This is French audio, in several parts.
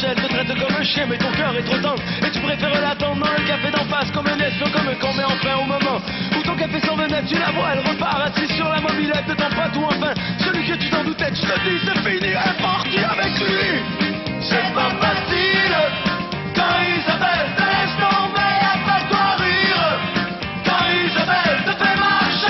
marche, elle te traite comme un chien, mais ton cœur est trop tendre. Et tu préfères l'attendre dans le café d'en face, comme un espion, comme un con, mais enfin au moment où ton café s'en venait, tu la vois, elle repart assise sur la mobilette de ton pote, ou enfin celui que tu t'en doutais, tu te dis c'est fini, elle est partie avec lui. C'est pas facile quand Isabelle te laisse tomber après toi rire, quand Isabelle te fait marcher.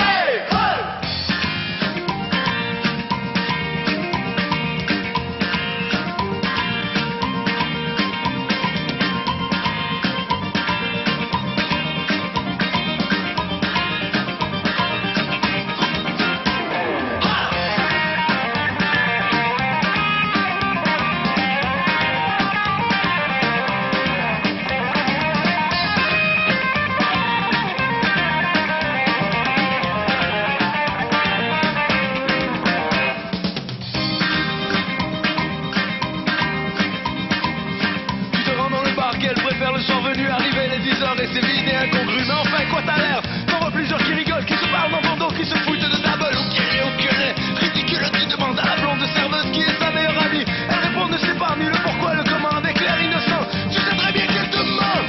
Et c'est vide et incongru, mais enfin quoi t'as l'air? T'en vois plusieurs qui rigolent, qui se parlent dans ton dos, qui se foutent de ta gueule, ou qui rient, ou qui rient. Ridicule, tu demandes à la blonde serveuse qui est sa meilleure amie. Elle répond ne sait pas ni le pourquoi, le comment, avec l'air innocent. Tu sais très bien qu'elle te ment.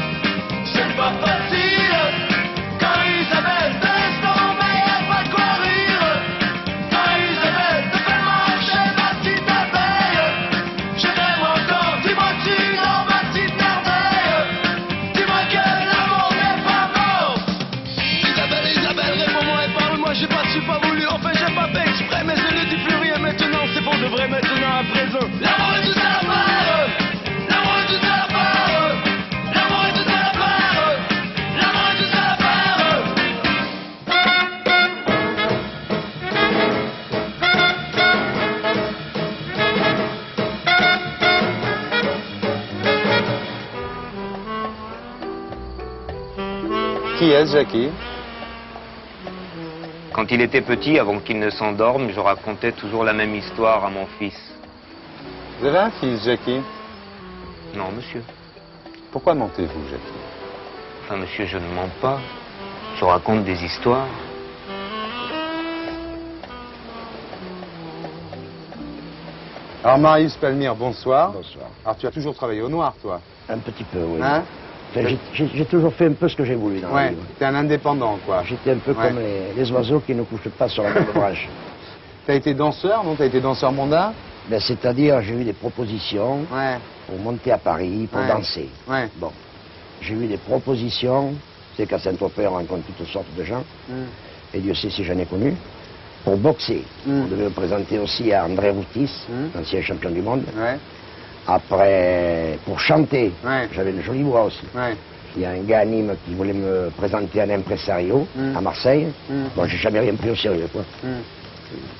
C'est pas facile quand Isabelle te laisse tomber, y'a pas de quoi rire. Quand Isabelle te fait marcher, ma petite abeille. Je t'aime encore, dis-moi que tu dans ma petite merveille. Dis-moi que j'ai pas su, pas voulu, enfin j'ai pas fait exprès, mais je ne dis plus rien maintenant, c'est pour de vrai maintenant à présent. L'amour est tout à la part, l'amour est tout à la part, l'amour est tout à la part, l'amour est tout à la part. Qui est Jackie? Quand il était petit, avant qu'il ne s'endorme, je racontais toujours la même histoire à mon fils. Vous avez un fils, Jackie? Non, monsieur. Pourquoi mentez-vous, Jackie? Enfin, monsieur, je ne mens pas. Je raconte des histoires. Alors, Marius Palmyre, bonsoir. Bonsoir. Alors, tu as toujours travaillé au noir, toi? Un petit peu, oui. Hein? Enfin, j'ai toujours fait un peu ce que j'ai voulu dans la vie. T'es un indépendant, quoi. J'étais un peu comme les oiseaux qui ne couchent pas sur la même branche. T'as été danseur, non? T'as été danseur mondain? Ben, c'est-à-dire, j'ai eu des propositions pour monter à Paris, pour danser. Bon, j'ai eu des propositions, c'est qu'à Saint-Tropez, on rencontre toutes sortes de gens, et Dieu sait si j'en ai connu, pour boxer. On devait me présenter aussi à André Routis, ancien champion du monde. Après, pour chanter, j'avais une jolie voix aussi. Il y a un gars à Nîmes qui voulait me présenter à un impresario à Marseille. Bon, j'ai jamais rien pris au sérieux, quoi.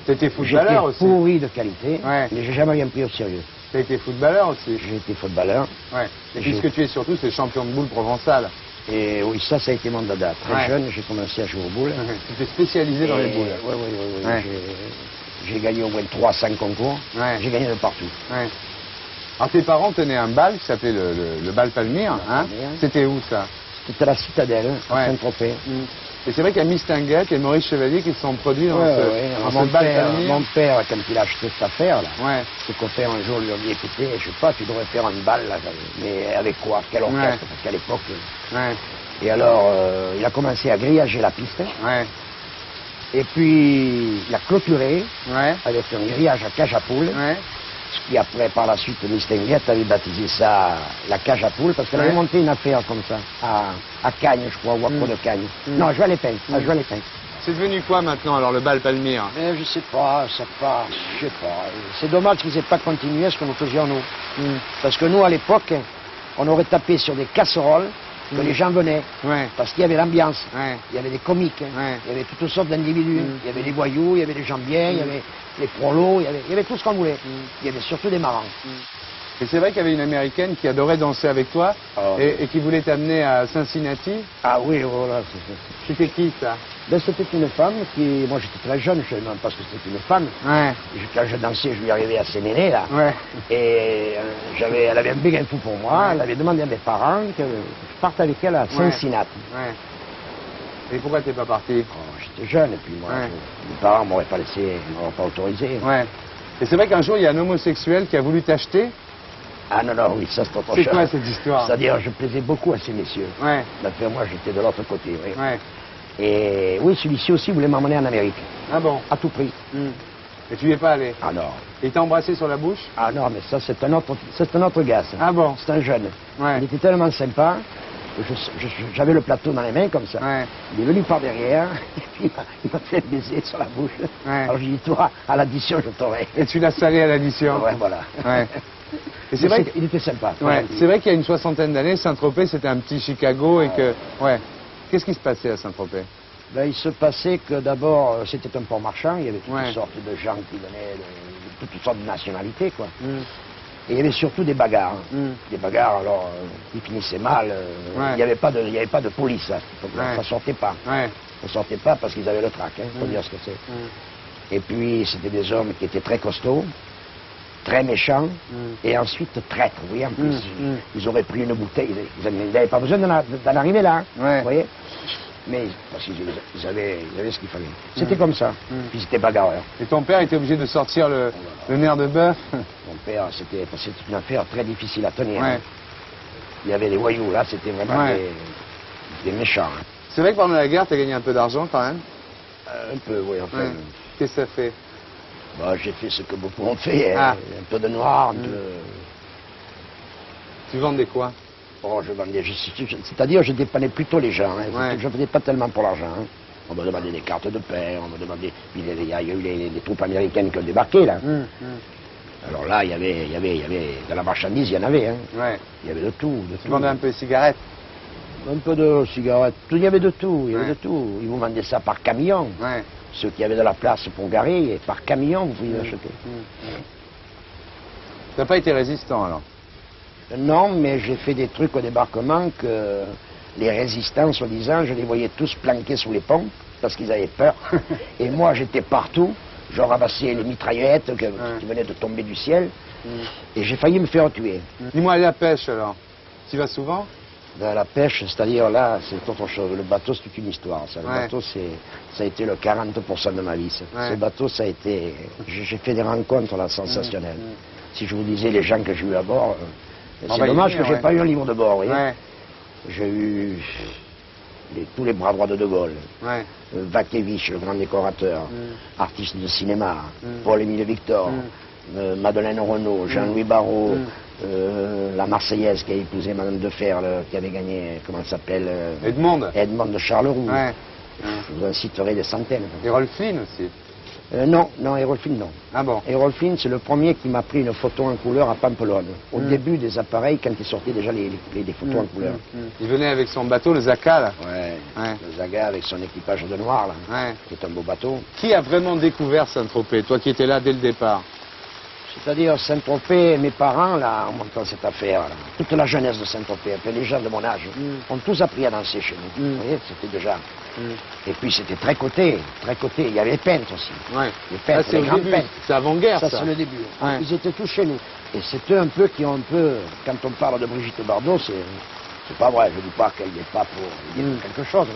T'étais footballeur aussi? J'étais pourri de qualité, mais j'ai jamais rien pris au sérieux. T'as été footballeur aussi? J'ai été footballeur. Et puisque tu es surtout, c'est champion de boule provençale. Et oui, ça a été mon dada. Très jeune, j'ai commencé à jouer aux boules. Tu t'es spécialisé dans les boules? Oui. J'ai gagné au moins 3-5 concours. J'ai gagné de partout. Alors tes parents tenaient un bal qui s'appelait le bal Palmyre, hein? C'était où ça? C'était à la Citadelle, à Saint-Tropez. Et c'est vrai qu'il y a Mistinguett et Maurice Chevalier qui se sont produits dans ce bal Palmyre. Mon père, quand il a acheté cette affaire, là, ce copain un jour lui a dit, écoutez, je sais pas, tu devrais faire un bal, là, mais avec quoi? Quel orchestre? Parce qu'à l'époque... Et alors, il a commencé à grillager la piste. Et puis, il a clôturé avec un grillage à cage à poules. Ce qui après, par la suite, Mistinguett avait baptisé ça la cage à poules, parce qu'elle avait monté une affaire comme ça, à Cagnes, je crois, ou à Pont de Cagnes. Non, à Joie-les-Pins, C'est devenu quoi maintenant, alors, le bal Palmyre? Je sais pas, je sais pas. C'est dommage qu'ils aient pas continué ce que nous faisions nous. Parce que nous, à l'époque, on aurait tapé sur des casseroles, que les gens venaient, parce qu'il y avait l'ambiance, il y avait des comiques, il y avait toutes sortes d'individus, il y avait des voyous, il y avait des gens bien, il y avait les prolos, il y avait tout ce qu'on voulait. Il y avait surtout des marrants. Et c'est vrai qu'il y avait une Américaine qui adorait danser avec toi et qui voulait t'amener à Cincinnati. Ah oui, voilà. C'était qui ça? Ben, c'était une femme qui... Moi j'étais très jeune, je ne savais même pas ce que c'était une femme. Quand je dansais, je lui arrivais assez méné là. Et elle avait un béguin fou pour moi, elle avait demandé à mes parents que je parte avec elle à Cincinnati. Et pourquoi t'es pas parti? J'étais jeune et puis moi, mes parents m'auraient pas laissé, m'auraient pas autorisé. Et c'est vrai qu'un jour il y a un homosexuel qui a voulu t'acheter Ah non, non, oui, ça c'est autre chose. C'est quoi cette histoire? C'est-à-dire, je plaisais beaucoup à ces messieurs. Ouais. Enfin, moi, j'étais de l'autre côté, oui. Ouais. Et oui, celui-ci aussi voulait m'emmener en Amérique. Ah bon? À tout prix. Et tu n'y es pas allé? Ah non. Il t'a embrassé sur la bouche? Ah non, mais ça, c'est un autre gars, ça. Ah bon? C'est un jeune. Ouais. Il était tellement sympa. J'avais le plateau dans les mains comme ça. Ouais. Il est venu par derrière, et puis il m'a fait baiser sur la bouche. Ouais. Alors j'ai dit, toi, à l'addition, je t'aurai. Et tu l'as salé à l'addition? Ouais, voilà. Ouais. Et c'est vrai qu'il était sympa. Ouais, c'est vrai qu'il y a une 60aine d'années, Saint-Tropez, c'était un petit Chicago et que... Ouais. Qu'est-ce qui se passait à Saint-Tropez? Ben, il se passait que d'abord, c'était un port marchand, il y avait toutes Ouais. sortes de gens qui venaient de toutes sortes de nationalités, quoi. Et il y avait surtout des bagarres. Des bagarres, alors, qui finissaient mal. Ouais. Il n'y avait pas de police, là. Ouais. Ça sortait pas. Ouais. Ça sortait pas parce qu'ils avaient le trac, hein, faut dire ce que c'est. Et puis, c'était des hommes qui étaient très costauds, très méchants, et ensuite traîtres, vous voyez, en plus. Ils auraient pris une bouteille, ils n'avaient pas besoin d'en arriver là, hein, Ouais. vous voyez. Mais parce qu'ils avaient ce qu'il fallait. C'était comme ça. Puis c'était bagarreur. Et ton père était obligé de sortir le nerf de bœuf? Mon père, c'était une affaire très difficile à tenir. Ouais. Hein. Il y avait des voyous, là, c'était vraiment Ouais. des méchants. Hein. C'est vrai que pendant la guerre, tu as gagné un peu d'argent quand même? Un peu, oui, enfin. Ouais. Qu'est-ce que ça fait? Bah, j'ai fait ce que beaucoup ont fait, hein. Ah. Un peu de noir, un peu... Tu vendais quoi? Oh, je vendais, c'est-à-dire je dépannais plutôt les gens, hein. Ouais. Je ne faisais pas tellement pour l'argent. Hein. On me demandait des cartes de paix, on me demandait... Il y a eu les troupes américaines qui ont débarqué, là. Alors là, il y avait de la marchandise, il y en avait. Hein. Ouais. Il y avait de tout. Tu vendais un peu de cigarettes? Un peu de cigarettes, il y avait de tout, il y avait de tout. Ils vous vendaient ça par camion. Ouais. Ceux qui avaient de la place pour garer, et par camion, vous pouviez l'acheter. Tu n'as pas été résistant alors? Non, mais j'ai fait des trucs au débarquement que les résistants, soi-disant, je les voyais tous planqués sous les ponts, parce qu'ils avaient peur. Et moi, j'étais partout. Je ramassais les mitraillettes qui venaient de tomber du ciel. Et j'ai failli me faire tuer. Dis-moi, la pêche alors? Tu y vas souvent? Dans la pêche, c'est-à-dire là, c'est autre chose. Le bateau, c'est toute une histoire. Ça. Le bateau, ça a été le 40% de ma vie. Ce bateau, ça a été... J'ai fait des rencontres là, sensationnelles. Si je vous disais les gens que j'ai eu à bord, c'est dommage que j'ai pas eu un livre de bord. Vous voyez. J'ai eu tous les bras droits de Gaulle. Vaquevich, le grand décorateur, artiste de cinéma, Paul-Émile Victor, Madeleine Renaud, Jean-Louis Barrault, la Marseillaise qui a épousé Madame de Fer, qui avait gagné, comment elle s'appelle Edmond de Charleroux. Ouais. Je vous en citerai des centaines. Et Rolfine aussi? Non, Hérolfine, non. Ah bon? Hérolfine, c'est le premier qui m'a pris une photo en couleur à Pampelonne. Au début des appareils, quand il sortait déjà des photos en couleur. Il venait avec son bateau, le Zaka, là? Ouais. Le Zaga avec son équipage de noir, là. Qui est un beau bateau. Qui a vraiment découvert Saint-Tropez? Toi qui étais là dès le départ? C'est-à-dire Saint-Tropez, mes parents, là, en montant cette affaire, là, toute la jeunesse de Saint-Tropez, les gens de mon âge, ont tous appris à danser chez nous. Vous voyez, c'était déjà... Et puis c'était très coté, très coté. Il y avait les peintres aussi. Ouais. Les peintres, les grands peintres. C'est avant-guerre, ça. Ça, c'est le début. Ouais. Ils étaient tous chez nous. Et c'est eux un peu qui ont un peu... Quand on parle de Brigitte Bardot, c'est pas vrai. Je ne dis pas qu'elle n'y est pas pour dire quelque chose.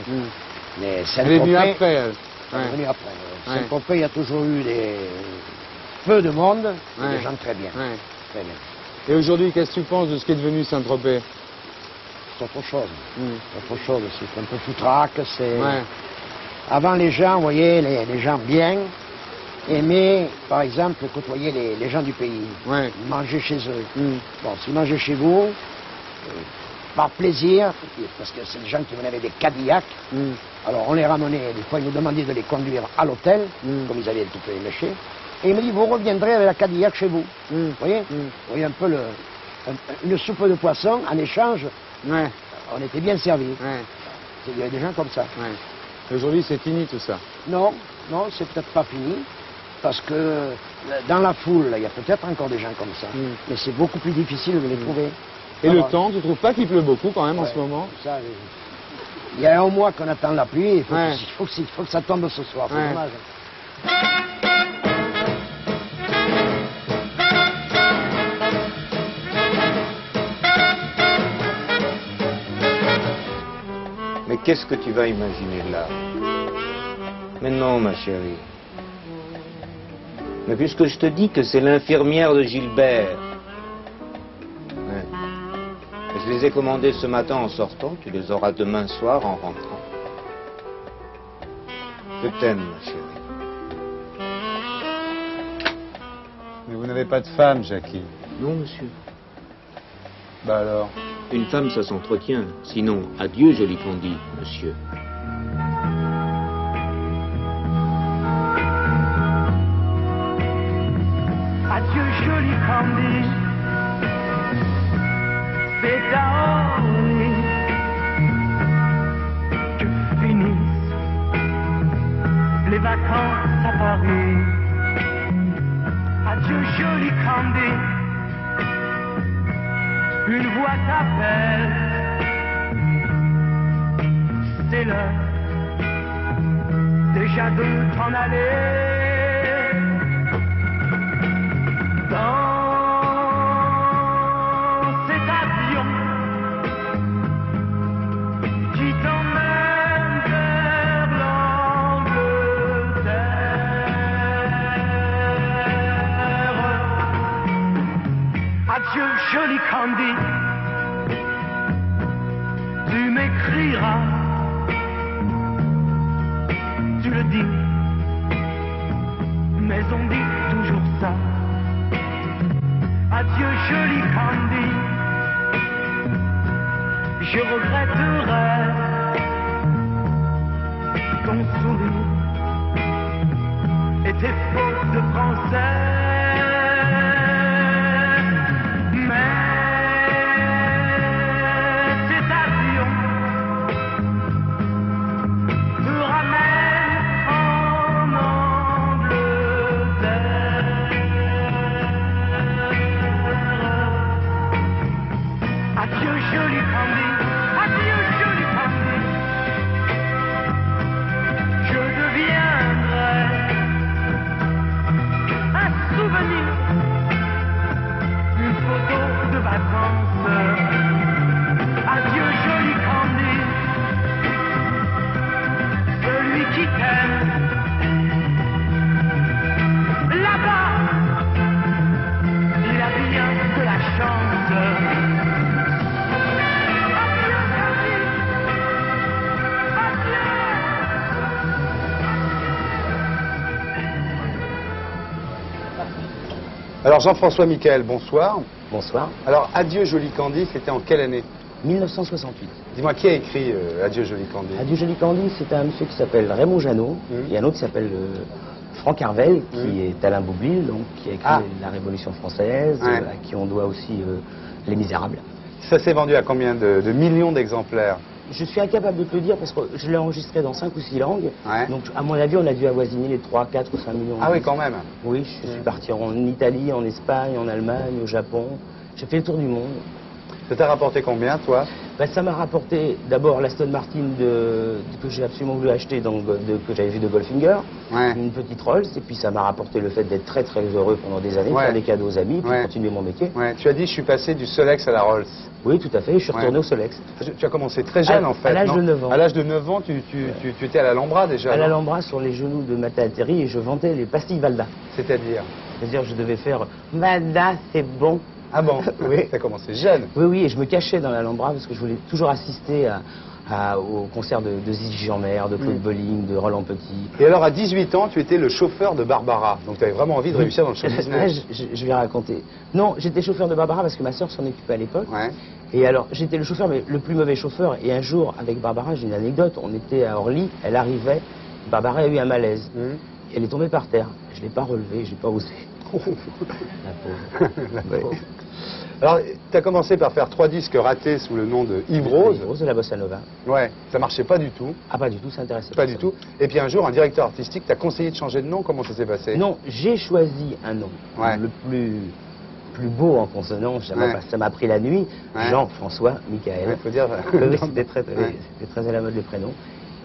Mais elle est venue après, elle. Elle est venue après. Saint-Tropez, il y a toujours eu peu de monde, et des gens très bien. Très bien. Et aujourd'hui, qu'est-ce que tu penses de ce qui est devenu Saint-Tropez? C'est autre chose. Autre chose, c'est un peu foutraque. Avant, les gens, vous voyez, les gens bien aimaient, par exemple, côtoyer les gens du pays. Manger chez eux. Bon, s'ils mangeaient chez vous, par plaisir, parce que c'est des gens qui venaient avec des Cadillacs. Alors on les ramenait, des fois ils nous demandaient de les conduire à l'hôtel, comme ils avaient tout fait lécher. Et il me dit, vous reviendrez avec la Cadillac chez vous. Vous voyez? Vous voyez un peu une soupe de poisson, en échange, on était bien servis. Il y avait des gens comme ça. Aujourd'hui, c'est fini tout ça? Non, c'est peut-être pas fini, parce que dans la foule, il y a peut-être encore des gens comme ça, mais c'est beaucoup plus difficile de les trouver. Et le temps, tu ne trouves pas qu'il pleut beaucoup quand même en ce moment? Ça, il y a un mois qu'on attend la pluie, il faut que ça tombe ce soir, c'est dommage. Mais qu'est-ce que tu vas imaginer là? Mais non, ma chérie. Mais puisque je te dis que c'est l'infirmière de Gilbert, Je les ai commandés ce matin en sortant, tu les auras demain soir en rentrant. Je t'aime, ma chérie. Mais vous n'avez pas de femme, Jackie. Non, monsieur. Bah alors? Une femme, ça s'entretient. Sinon, adieu, joli Candy, monsieur. Adieu, joli Candy. C'est d'aujourd'hui que finissent les vacances à Paris. Adieu, joli Candy. Une voix t'appelle. C'est l'heure déjà de t'en aller. Dans cet avion qui t'emmène vers l'Angleterre. Adieu, joli Candy. Tu m'écriras, tu le dis, mais on dit toujours ça. Adieu, joli Candy. Je regretterai ton sourire et tes fautes de français. Mais cet avion te ramène en Angleterre. Adieu, joli Candy. Adieu, joli Candy. Je deviendrai un souvenir, une photo de vacances. Adieu, joli Candy. Celui qui t'aime là-bas, il a bien de la chance. Adieu, Candy. Adieu. Alors Jean-François Michael, bonsoir. Bonsoir. Alors Adieu Joli Candy, c'était en quelle année? 1968. Dis-moi, qui a écrit Adieu Joli Candy? Adieu Joli Candy, c'est un monsieur qui s'appelle Raymond Jeannot, et un autre qui s'appelle Franck Harvel, qui est Alain Boublil, donc qui a écrit La Révolution française, à qui on doit aussi Les Misérables. Ça s'est vendu à combien de millions d'exemplaires? Je suis incapable de te le dire parce que je l'ai enregistré dans 5 ou 6 langues. Ouais. Donc à mon avis, on a dû avoisiner les 3, 4 ou 5 millions. Ah oui, quand même. Oui, je suis parti en Italie, en Espagne, en Allemagne, au Japon. J'ai fait le tour du monde. Ça t'a rapporté combien, toi? Ben, ça m'a rapporté d'abord l'Aston Martin que j'ai absolument voulu acheter, donc, que j'avais vu de Goldfinger, une petite Rolls, et puis ça m'a rapporté le fait d'être très très heureux pendant des années, de faire des cadeaux aux amis, puis continuer mon métier. Tu as dit, je suis passé du Solex à la Rolls. Oui, tout à fait, je suis retourné au Solex. Tu as commencé très jeune en fait, à l'âge de 9 ans. À l'âge de 9 ans, tu étais à l'Alhambra déjà. À l'Alhambra, sur les genoux de Mata Atteri, et je vantais les pastilles Valda. C'est-à-dire? C'est-à-dire, je devais faire Valda, c'est bon. Ah bon? Oui. T'as commencé jeune. Oui, oui, et je me cachais dans l'Alhambra parce que je voulais toujours assister au concert de Zizi Jeanmaire, de Claude Bolling, de Roland Petit. Et alors, à 18 ans, tu étais le chauffeur de Barbara. Donc, tu avais vraiment envie de réussir dans le show business. Je vais raconter. Non, j'étais chauffeur de Barbara parce que ma sœur s'en occupait à l'époque. Et alors, j'étais le chauffeur, mais le plus mauvais chauffeur. Et un jour, avec Barbara, j'ai une anecdote. On était à Orly, elle arrivait, Barbara a eu un malaise. Elle est tombée par terre. Je ne l'ai pas relevée, je n'ai pas osé. La pauvre. La pauvre. Alors, tu as commencé par faire 3 disques ratés sous le nom de Yves Rose. Yves Rose de la Bossa Nova. Ouais, ça marchait pas du tout. Ah, pas du tout, ça intéressait pas du tout. Et puis un jour, un directeur artistique t'a conseillé de changer de nom. Comment ça s'est passé? Non, j'ai choisi un nom. Le plus beau en consonance, ça m'a pris la nuit. Jean-François Michael. Faut dire. C'était très à la mode le prénom.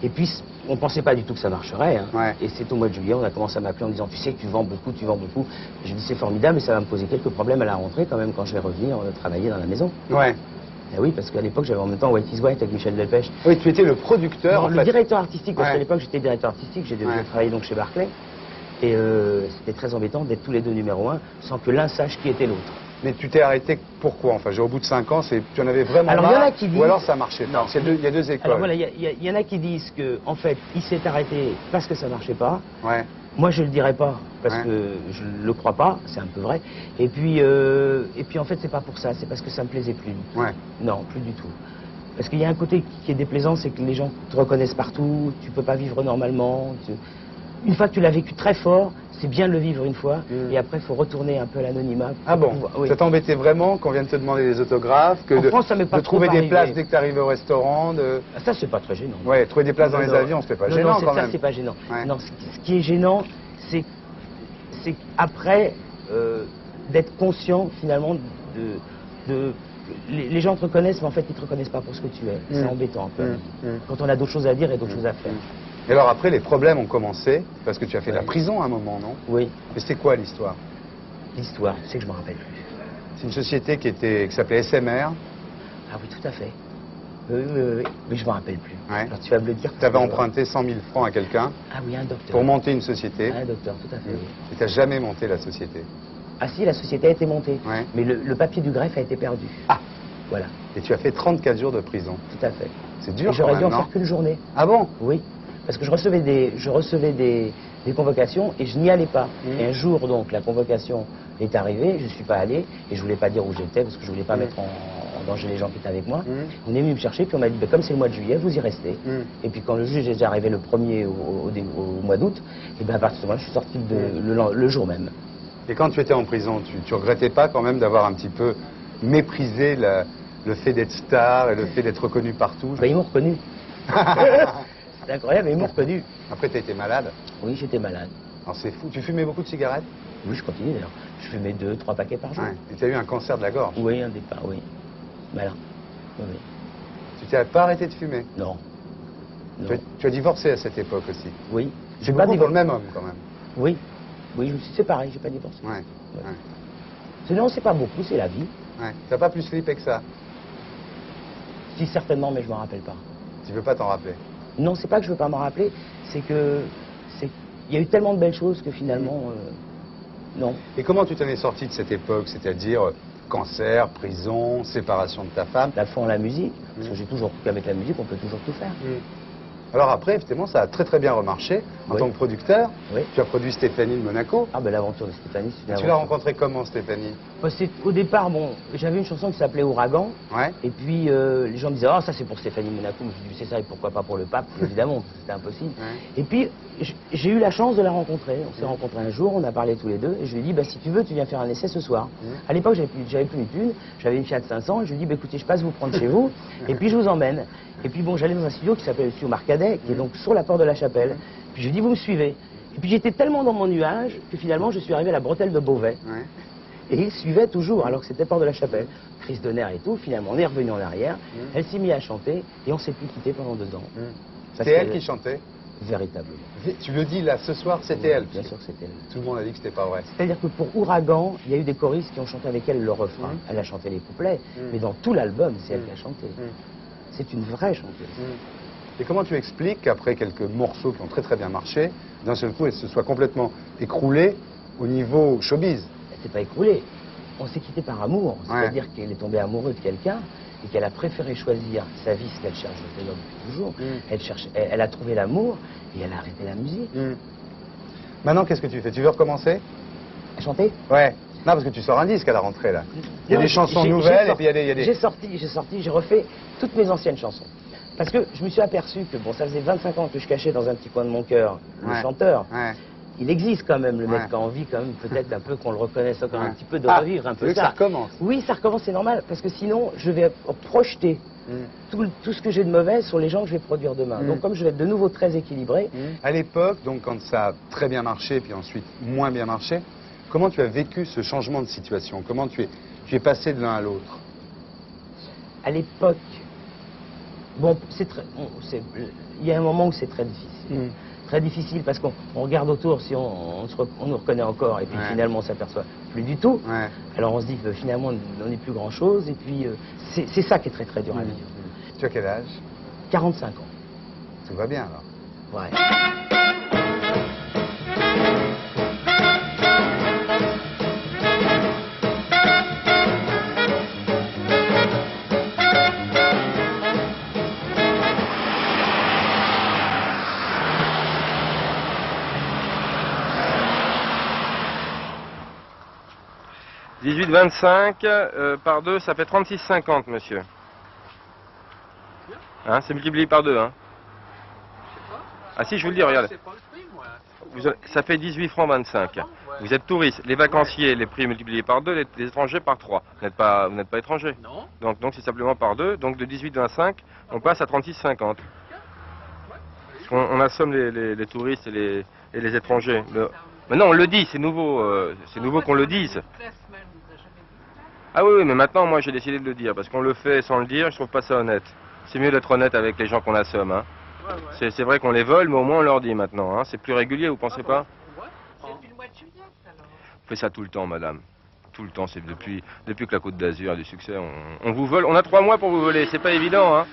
Et puis, on ne pensait pas du tout que ça marcherait. Et c'est au mois de juillet, on a commencé à m'appeler en disant, tu sais que tu vends beaucoup, tu vends beaucoup. J'ai dit, c'est formidable, mais ça va me poser quelques problèmes à la rentrée quand même quand je vais revenir travailler dans la maison. Et oui, parce qu'à l'époque, j'avais en même temps White is White avec Michel Delpech. Oui, tu étais le producteur. Non, le directeur artistique, parce qu'à l'époque, j'étais directeur artistique, j'ai travaillé donc chez Barclay. Et c'était très embêtant d'être tous les deux numéro 1 sans que l'un sache qui était l'autre. Mais tu t'es arrêté pourquoi? Enfin, au bout de 5 ans, tu en avais vraiment Alors, marre, il y en a qui disent... ou alors ça marchait pas. Non. Il y a deux écoles. Alors voilà, il y en a qui disent que, en fait, il s'est arrêté parce que ça marchait pas. Ouais. Moi, je le dirais pas, parce que je le crois pas, c'est un peu vrai. Et puis en fait, c'est pas pour ça, c'est parce que ça me plaisait plus. Ouais. Non, plus du tout. Parce qu'il y a un côté qui est déplaisant, c'est que les gens te reconnaissent partout, tu peux pas vivre normalement. Une fois que tu l'as vécu très fort, c'est bien de le vivre une fois, et après, il faut retourner un peu à l'anonymat. Ah bon? Oui. Ça t'embêtait vraiment qu'on vienne te demander des autographes, que En France, ça m'est pas de trouver trop des places arrivé. dès que tu arrives au restaurant Ça, c'est pas très gênant. Ouais, trouver des places dans les avions, c'était pas gênant quand même. Ça, c'est pas gênant. Ouais. Non, ce qui est gênant, c'est après d'être conscient finalement les gens te reconnaissent, mais en fait ils te reconnaissent pas pour ce que tu es. C'est embêtant un peu. Quand on a d'autres choses à dire et d'autres choses à faire. Et alors après, les problèmes ont commencé, parce que tu as fait la prison à un moment, non? Oui. Mais c'était quoi l'histoire? L'histoire, tu sais que je me rappelle plus. C'est une société qui s'appelait SMR. Ah oui, tout à fait. Oui, je me rappelle plus. Ouais. Alors tu vas me le dire. Tu avais emprunté 100 000 francs à quelqu'un Ah oui, un docteur. pour monter une société. Un docteur, tout à fait. Oui. Et tu n'as jamais monté la société. Ah si, la société a été montée. Ouais. Mais le papier du greffe a été perdu. Ah. Voilà. Et tu as fait 34 jours de prison. Tout à fait. C'est dur Et j'aurais quand dû même, en non? faire qu'une journée. Ah bon? Oui. Parce que je recevais des convocations et je n'y allais pas. Et un jour, donc, la convocation est arrivée, je ne suis pas allé et je voulais pas dire où j'étais parce que je voulais pas mettre en danger les gens qui étaient avec moi. On est venu me chercher puis on m'a dit, comme c'est le mois de juillet, vous y restez. Et puis quand le juge est arrivé le 1er au mois d'août, et bien à partir de ce moment-là, je suis sorti le jour même. Et quand tu étais en prison, tu regrettais pas quand même d'avoir un petit peu méprisé le fait d'être star et le fait d'être reconnu partout? Ben, ils m'ont reconnu. C'est incroyable, ils m'ont reconnu. Après, tu étais malade? Oui, j'étais malade. Alors c'est fou. Tu fumais beaucoup de cigarettes? Oui, je continue d'ailleurs. Je fumais 2-3 paquets par jour. Ouais. Et tu as eu un cancer de la gorge? Oui, un départ, oui. Voilà. Oui, oui. Tu n'as pas arrêté de fumer? Non. Non. Tu as divorcé à cette époque aussi? Oui. C'est beaucoup pour le même homme quand même? Oui. Oui, je me suis séparé, j'ai pas divorcé. Ouais. Ouais. Ouais. Sinon, c'est pas beaucoup, c'est la vie. Ouais. T'as pas plus flippé que ça? Si, certainement, mais je m'en rappelle pas. Tu veux pas t'en rappeler? Non, c'est pas que je veux pas m'en rappeler, c'est que il y a eu tellement de belles choses que finalement, non. Et comment tu t'en es sorti de cette époque? C'est-à-dire cancer, prison, séparation de ta femme? La foi en la musique, parce que j'ai toujours cru qu'avec la musique, on peut toujours tout faire. Alors après, effectivement, ça a très très bien remarché en tant que producteur. Oui. Tu as produit Stéphanie de Monaco. Ah ben l'aventure de Stéphanie, c'est une Tu l'as aventure. rencontrée comment, Stéphanie? Au départ, bon, j'avais une chanson qui s'appelait Ouragan. Ouais. Et puis les gens me disaient, oh ça c'est pour Stéphanie Monaco. Je me suis dit, c'est ça et pourquoi pas pour le pape? Évidemment, c'était impossible. Ouais. Et puis j'ai eu la chance de la rencontrer. On s'est rencontrés un jour, on a parlé tous les deux. Et je lui ai dit, bah, si tu veux, tu viens faire un essai ce soir. À l'époque, j'avais plus une thune. J'avais une Fiat 500. Et je lui ai dit, bah, écoutez, je passe vous prendre chez vous. Et puis je vous emmène. Et puis bon, j'allais dans un studio qui s'appelle le studio Marcadet, qui est donc sur la porte de la Chapelle. Puis je lui ai dit, vous me suivez. Et puis j'étais tellement dans mon nuage que finalement, je suis arrivé à la bretelle de Beauvais. Ouais. Et il suivait toujours, alors que c'était porte de la Chapelle. Crise de nerfs et tout, finalement, on est revenu en arrière. Elle s'est mise à chanter et on s'est plus quitté pendant 2 ans. C'était elle qui chantait? Véritablement. Tu le dis là, ce soir, c'était elle? Bien sûr que c'était elle. Tout le monde a dit que c'était pas vrai. C'est-à-dire que pour Ouragan, il y a eu des choristes qui ont chanté avec elle le refrain. Elle a chanté les couplets, mais dans tout l'album, c'est elle qui a chanté. C'est une vraie chanteuse. Et comment tu expliques qu'après quelques morceaux qui ont très très bien marché, d'un seul coup, elle se soit complètement écroulée au niveau showbiz? Elle s'est pas écroulée. On s'est quitté par amour. Ouais. C'est-à-dire qu'elle est tombée amoureuse de quelqu'un et qu'elle a préféré choisir sa vie, ce qu'elle cherche d'ailleurs depuis toujours. Elle a trouvé l'amour et elle a arrêté la musique. Maintenant, qu'est-ce que tu fais? Tu veux recommencer? À chanter? Ouais. Non, parce que tu sors un disque à la rentrée, là. Il y a des chansons nouvelles et puis il y a des... J'ai refait toutes mes anciennes chansons. Parce que je me suis aperçu que, bon, ça faisait 25 ans que je cachais dans un petit coin de mon cœur le chanteur. Ouais. Il existe quand même, le mec qui a envie quand même, peut-être un peu qu'on le reconnaisse encore un petit peu, de revivre un peu ça. Ça recommence. Oui, ça recommence, c'est normal, parce que sinon, je vais projeter tout ce que j'ai de mauvais sur les gens que je vais produire demain. Donc comme je vais être de nouveau très équilibré... À l'époque, donc quand ça a très bien marché, puis ensuite moins bien marché, comment tu as vécu ce changement de situation? Comment tu es passé de l'un à l'autre? À l'époque, bon, il y a un moment où c'est très difficile. Très difficile parce qu'on regarde autour si on nous reconnaît encore et puis finalement on s'aperçoit plus du tout. Ouais. Alors on se dit que finalement on n'est plus grand chose et puis c'est ça qui est très très dur à vivre. Tu as quel âge? 45 ans. Tout va bien alors? Ouais. 18,25 par 2, ça fait 36,50, monsieur. Hein, c'est multiplié par 2, hein. Ah si, je vous le dis, regardez. Ça fait 18 francs 25. Vous êtes touriste. Les vacanciers, les prix multipliés par 2, les étrangers par 3. Vous n'êtes pas étranger. Non. Donc c'est simplement par 2. Donc de 18,25, on passe à 36,50. On assomme les touristes et les étrangers. Mais non, on le dit, c'est nouveau qu'on le dise. Ah oui, mais maintenant, moi j'ai décidé de le dire, parce qu'on le fait sans le dire, je trouve pas ça honnête. C'est mieux d'être honnête avec les gens qu'on assomme, hein. C'est vrai qu'on les vole, mais au moins on leur dit maintenant, hein. C'est plus régulier, vous pensez pas? Depuis le mois de juillet, alors. On fait ça tout le temps, madame. Tout le temps, c'est depuis que la Côte d'Azur a du succès, on vous vole. On a 3 mois pour vous voler, c'est pas évident, hein.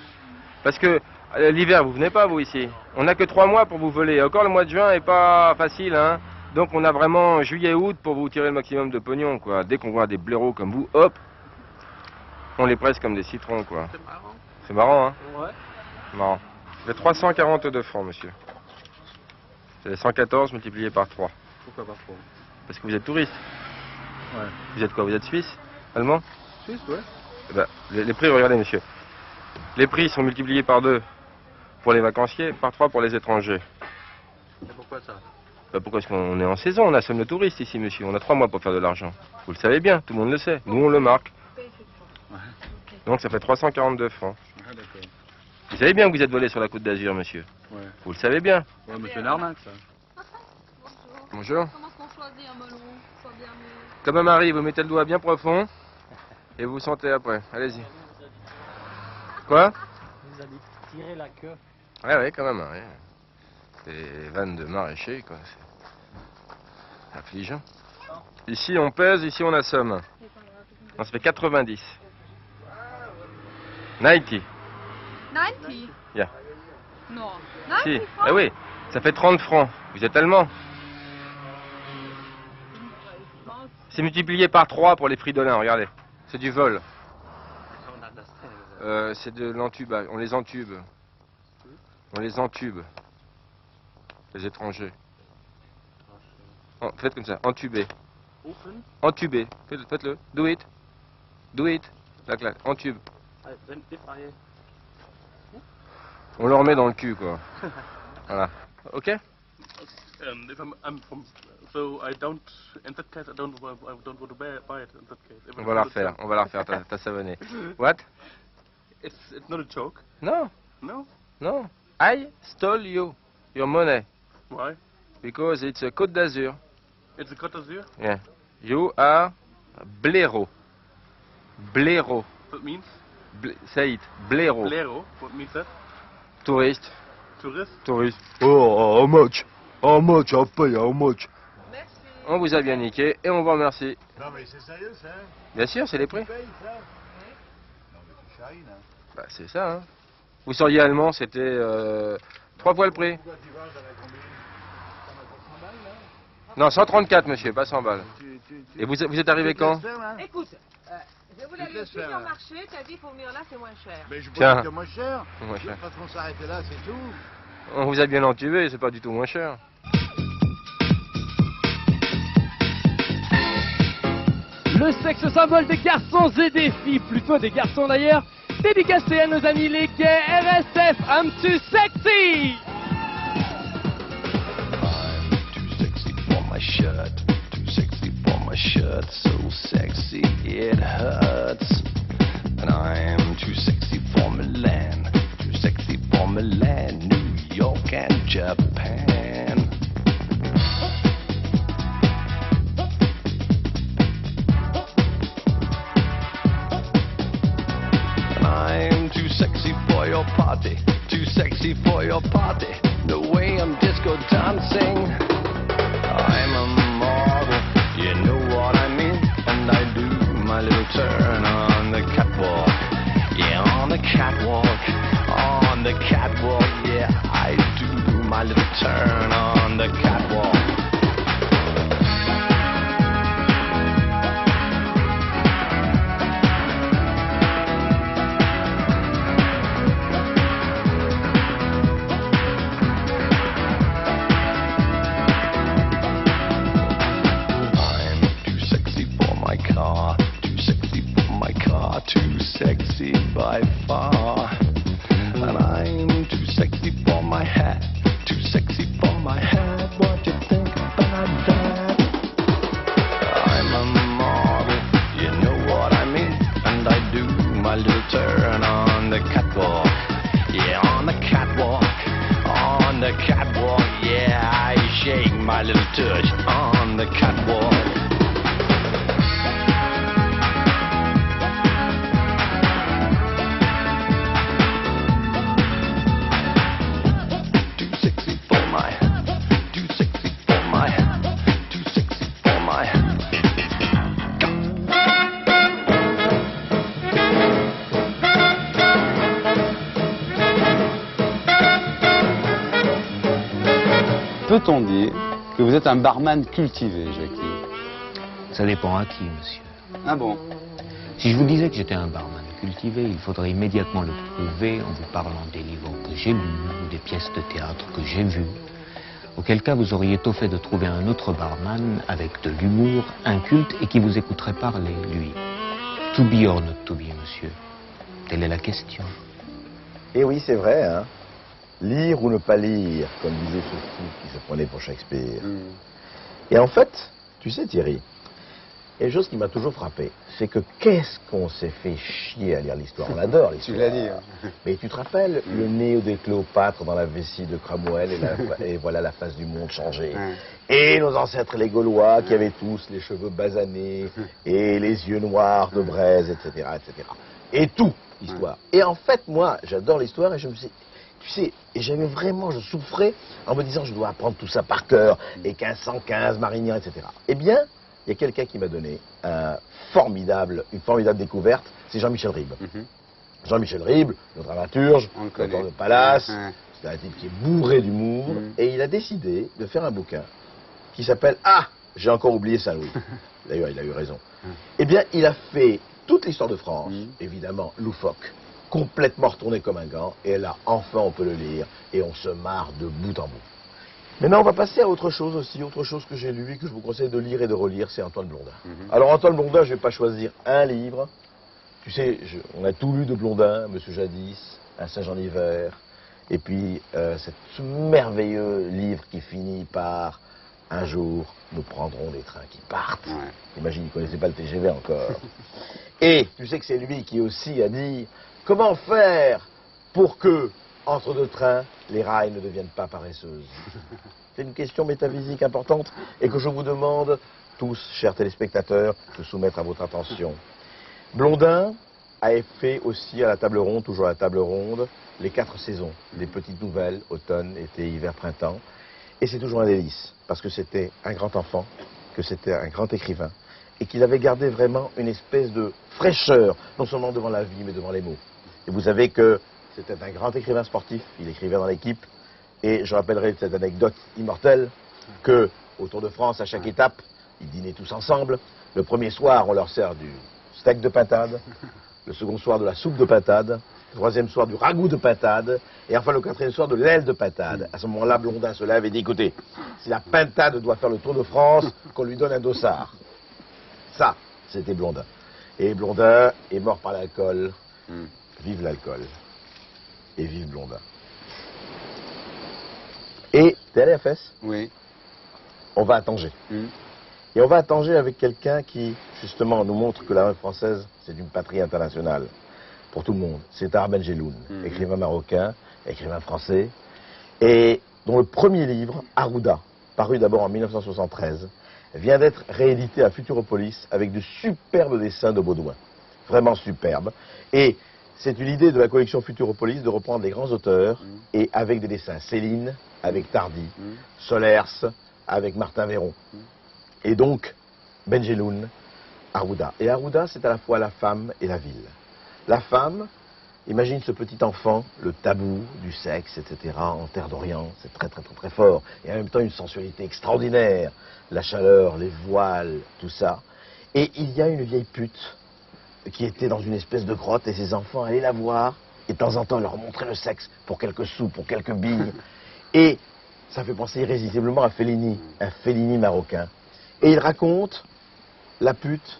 Parce que l'hiver, vous venez pas, vous, ici. On n'a que 3 mois pour vous voler. Encore le mois de juin est pas facile, hein. Donc on a vraiment juillet-août pour vous tirer le maximum de pognon, quoi. Dès qu'on voit des blaireaux comme vous, hop, on les presse comme des citrons, quoi. C'est marrant. C'est marrant, hein. Ouais. Marrant. Ça fait 342 francs, monsieur. C'est 114 multiplié par 3. Pourquoi pas trop? Parce que vous êtes touriste. Ouais. Vous êtes quoi? Vous êtes suisse? Allemand? Suisse, ouais. Eh ben, les prix, regardez, monsieur. Les prix sont multipliés par 2 pour les vacanciers, par 3 pour les étrangers. Et pourquoi ça? Ben, pourquoi est-ce qu'on est en saison? On assomme le touriste ici, monsieur. On a 3 mois pour faire de l'argent. Vous le savez bien, tout le monde le sait. Nous, on le marque. Ouais. Donc ça fait 342 francs. Ah, d'accord. Vous savez bien que vous êtes volé sur la Côte d'Azur, monsieur. Ouais. Vous le savez bien. Ouais, mais c'est une arnaque, ça. Bonjour. Comment est-ce qu'on choisit un melon soit bien mûr? Comme un mari, vous mettez le doigt bien profond et vous sentez après. Allez-y. Quoi? Vous allez tirer la queue. Ouais, quand même. Ouais. C'est les vannes de maraîcher, quoi. C'est affligeant. Ici, on pèse, ici, on assomme. Non, ça fait 90. 90. 90? Yeah. Non. Si. 90 Eh oui, ça fait 30 francs. Vous êtes allemand. C'est multiplié par 3 pour les fridolins, regardez. C'est du vol. C'est de l'entubage. On les entube. On les entube. Les étrangers. Faites comme ça, entubé. Entubé. Faites-le. Do it. Do it. La claque. Entube. On leur met dans le cul, quoi. Voilà. Ok? If I'm from, so I don't. In that case, I don't want to buy it. In that case, On va la refaire. On va la refaire. Ta savonnée. What? It's not a joke. No. No. No. I stole your money. Why? Because it's a Côte d'Azur. It's a Côte d'Azur. Yeah. You are blaireau. Blaireau. That means. Say it. Blaireau. Blaireau. What means that? Touriste. Tourist. Touriste. Oh, how much? How much? I'll pay, how much? On vous a bien niqué et on vous remercie. Non mais c'est sérieux ça? Bien sûr, c'est les prix. Tu payes ça? Non mais tu charines, hein. Bah c'est ça, hein. Vous seriez allemand, c'était 3 fois le prix. Pourquoi tu vas dans la combine? Ça m'a pour 100 balles là? Non, 134 monsieur, pas 100 balles. Et vous êtes arrivé quand? Écoute, je voulais aller au supermarché, t'as dit pour venir là c'est moins cher. Mais je peux Tiens. dire que moins cher. Moins cher. Parce qu'on s'arrêtait là, c'est tout. On vous a bien entubé, c'est pas du tout moins cher. Le sexe symbole des garçons et des filles, plutôt des garçons d'ailleurs, dédicacé à nos amis les gays RSF, I'm too sexy! I'm too sexy for my shirt, too sexy for my shirt, so sexy it hurts. And I'm too sexy for Milan, too sexy for Milan, New York and Japan. I'm too sexy for your party, too sexy for your party. The way I'm disco dancing, I'm a model, you know what I mean. And I do my little turn on the catwalk, yeah, on the catwalk, on the catwalk, yeah, I do my little turn on the catwalk. I'm too sexy for my car, sexy by far. And I'm too sexy for my hat, too sexy for my hat. What you think about that? I'm a model, you know what I mean. And I do my little turn on the catwalk. Yeah, on the catwalk, on the catwalk. Yeah, I shake my little touch on the catwalk. Peut-on dire que vous êtes un barman cultivé, Jackie? Ça dépend à qui, monsieur. Ah bon? Si je vous disais que j'étais un barman cultivé, il faudrait immédiatement le prouver en vous parlant des livres que j'ai lus ou des pièces de théâtre que j'ai vues. Auquel cas, vous auriez tôt fait de trouver un autre barman avec de l'humour, inculte et qui vous écouterait parler, lui. To be or not to be, monsieur. Telle est la question. Et oui, c'est vrai, hein. Lire ou ne pas lire, comme disait ce fou qui se prenait pour Shakespeare. Et en fait, tu sais Thierry, il y a une chose qui m'a toujours frappé, c'est que qu'est-ce qu'on s'est fait chier à lire l'histoire. On adore l'histoire. Tu l'as dit. Hein. Mais tu te rappelles le nez de Cléopâtre dans la vessie de Cromwell et voilà la face du monde changée. Et nos ancêtres les Gaulois qui avaient tous les cheveux basanés et les yeux noirs de braise, etc., etc. Et tout, l'histoire. Et en fait, moi, j'adore l'histoire et je me suis... Tu sais, et j'avais vraiment, je souffrais en me disant je dois apprendre tout ça par cœur, et 1515, Marignan, etc. Eh bien, il y a quelqu'un qui m'a donné une formidable découverte, c'est Jean-Michel Ribes. Jean-Michel Ribes, le dramaturge, l'auteur de Palace, c'est un type qui est bourré d'humour, et il a décidé de faire un bouquin qui s'appelle « Ah, j'ai encore oublié Saint-Louis ». D'ailleurs, il a eu raison. Eh bien, il a fait toute l'histoire de France, évidemment, loufoque, complètement retourné comme un gant, et là, enfin, on peut le lire, et on se marre de bout en bout. Maintenant, on va passer à autre chose aussi, autre chose que j'ai lu et que je vous conseille de lire et de relire, c'est Antoine Blondin. Alors, Antoine Blondin, je ne vais pas choisir un livre. Tu sais, on a tout lu de Blondin, Monsieur Jadis, Un singe en hiver, et puis ce merveilleux livre qui finit par Un jour, nous prendrons des trains qui partent. Imagine, il ne connaissait pas le TGV encore. Et tu sais que c'est lui qui aussi a dit comment faire pour que, entre deux trains, les rails ne deviennent pas paresseuses. C'est une question métaphysique importante et que je vous demande tous, chers téléspectateurs, de soumettre à votre attention. Blondin a fait aussi à la table ronde, toujours à la table ronde, les 4 saisons, des petites nouvelles, automne, été, hiver, printemps. Et c'est toujours un délice, parce que c'était un grand enfant, que c'était un grand écrivain, et qu'il avait gardé vraiment une espèce de fraîcheur, non seulement devant la vie, mais devant les mots. Et vous savez que c'était un grand écrivain sportif, il écrivait dans l'équipe, et je rappellerai cette anecdote immortelle, que au Tour de France, à chaque étape, ils dînaient tous ensemble. Le premier soir, on leur sert du steak de pintade, le second soir de la soupe de pintade, le troisième soir du ragoût de pintade, et enfin le 4e soir de l'aile de pintade. À ce moment-là, Blondin se lève et dit, écoutez, si la pintade doit faire le Tour de France, qu'on lui donne un dossard. Ça, c'était Blondin. Et Blondin est mort par l'alcool. Vive l'alcool. Et vive Blondin. Et, t'es allé à Fès? Oui. On va à Tanger. Et on va à Tanger avec quelqu'un qui, justement, nous montre que la langue française, c'est une patrie internationale. Pour tout le monde. C'est Tahar Ben Jelloun, écrivain marocain, écrivain français, et dont le premier livre, Arruda, paru d'abord en 1973, vient d'être réédité à Futuropolis avec de superbes dessins de Baudouin. Vraiment superbes. Et c'est une idée de la collection Futuropolis de reprendre des grands auteurs et avec des dessins. Céline avec Tardy, Solers avec Martin Véron. Et donc, Ben Jelloun, Arruda. Et Arruda, c'est à la fois la femme et la ville. La femme, imagine ce petit enfant, le tabou du sexe, etc., en terre d'Orient, c'est très très très très fort. Et en même temps une sensualité extraordinaire, la chaleur, les voiles, tout ça. Et il y a une vieille pute qui était dans une espèce de grotte et ses enfants allaient la voir et de temps en temps leur montrer le sexe pour quelques sous, pour quelques billes. Et ça fait penser irrésistiblement à Fellini, un Fellini marocain. Et il raconte la pute,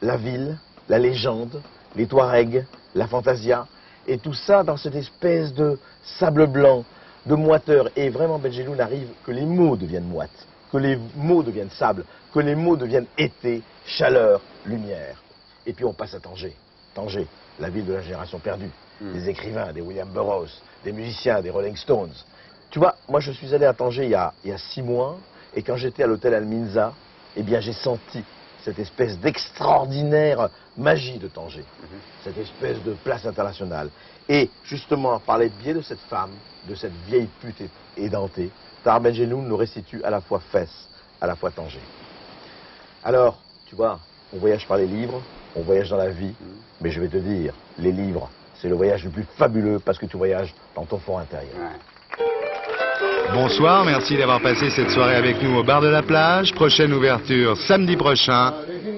la ville, la légende, les Touaregs, la Fantasia, et tout ça dans cette espèce de sable blanc, de moiteur. Et vraiment, Benjelloun arrive que les mots deviennent moites, que les mots deviennent sable, que les mots deviennent été, chaleur, lumière. Et puis on passe à Tanger. Tanger, la ville de la génération perdue. Des écrivains, des William Burroughs, des musiciens, des Rolling Stones. Tu vois, moi je suis allé à Tanger il y a 6 mois, et quand j'étais à l'hôtel Alminza, eh bien j'ai senti cette espèce d'extraordinaire magie de Tanger, cette espèce de place internationale. Et justement, par les biais de cette femme, de cette vieille pute édentée, Tahar Benjelloun nous restitue à la fois Fès, à la fois Tanger. Alors, tu vois, on voyage par les livres, on voyage dans la vie, mais je vais te dire, les livres, c'est le voyage le plus fabuleux parce que tu voyages dans ton fond intérieur. Bonsoir, merci d'avoir passé cette soirée avec nous au bar de la plage. Prochaine ouverture samedi prochain.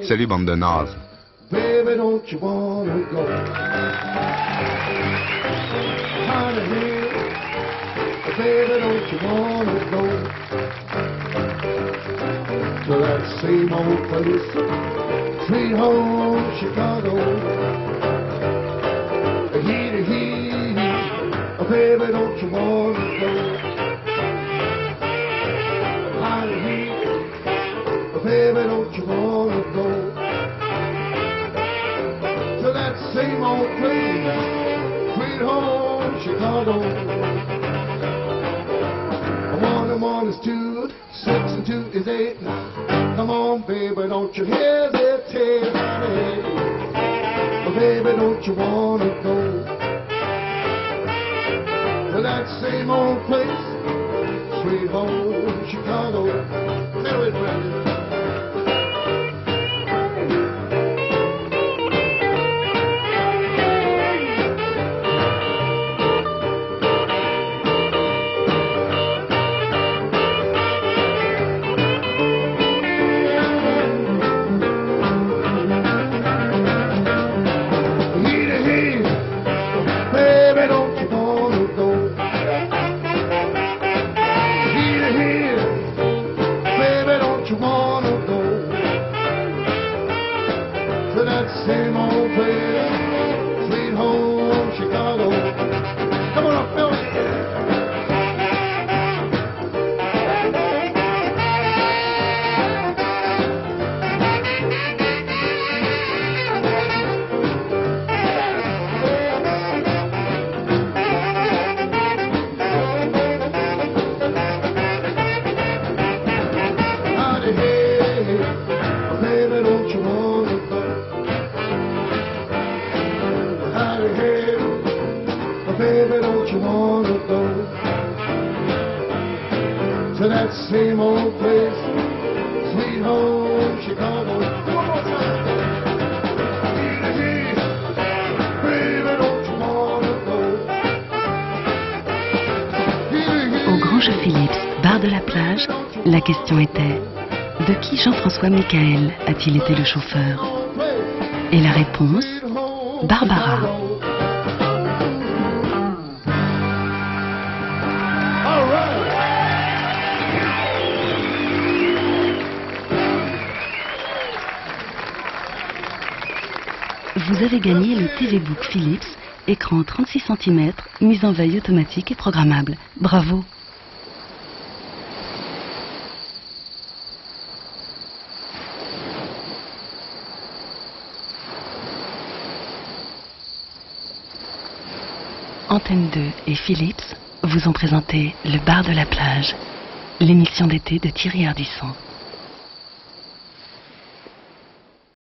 Salut bande de nazes. Baby, don't you wanna go? Honey, baby, don't you wanna go to that same old place, sweet home Chicago? Baby, don't you wanna go? Honey, baby, don't you wanna go to that same old place, sweet home Chicago? 1 and 1 is 2, 6 and 2 is 8. Come on, baby, don't you hesitate, honey. Baby, don't you wanna go to that same old place, sweet home Chicago? Tell it, Brandon. Baby, don't you wanna go to that same old place, sweet home Chicago? One more time. Baby, don't you wanna go? Au Grand Jeu Philips, bar de la plage, la question était: de qui Jean-François Michael a-t-il été le chauffeur? Et la réponse: Barbara. Vous avez gagné le TV Book Philips, écran 36 cm, mise en veille automatique et programmable. Bravo! Antenne 2 et Philips vous ont présenté Le Bar de la Plage, l'émission d'été de Thierry Ardisson.